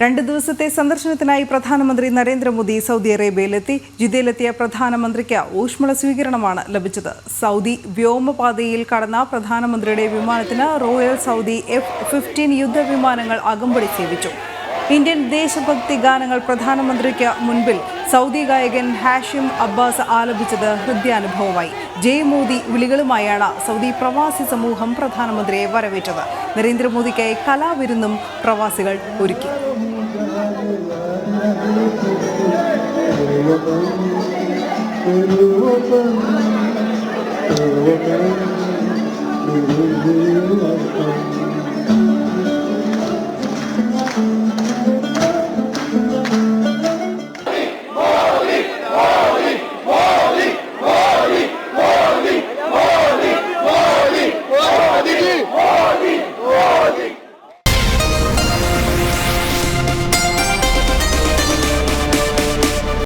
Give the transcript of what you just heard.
2 ദിവസത്തെ സന്ദർശനത്തിനായി പ്രധാനമന്ത്രി നരേന്ദ്രമോദി സൗദി അറേബ്യയിലെത്തി. ജിദ്ദയിലെത്തിയ പ്രധാനമന്ത്രിക്ക് ഊഷ്മള സ്വീകരണമാണ് ലഭിച്ചത്. സൗദി വ്യോമപാതയിൽ കടന്ന പ്രധാനമന്ത്രിയുടെ വിമാനത്തിന് റോയൽ സൗദി F-15 യുദ്ധവിമാനങ്ങൾ അകമ്പടി സേവിച്ചു. ഇന്ത്യൻ ദേശഭക്തി ഗാനങ്ങൾ പ്രധാനമന്ത്രിക്ക് മുൻപിൽ സൗദി ഗായകൻ ഹാഷിം അബ്ബാസ് ആലപിച്ചത് ഹൃദ്യാനുഭവമായി. ജയ് മോദി വിളികളുമായാണ് സൗദി പ്രവാസി സമൂഹം പ്രധാനമന്ത്രിയെ വരവേറ്റത്. നരേന്ദ്രമോദിക്കായി കലാവിരുന്നും പ്രവാസികൾ ഒരുക്കി.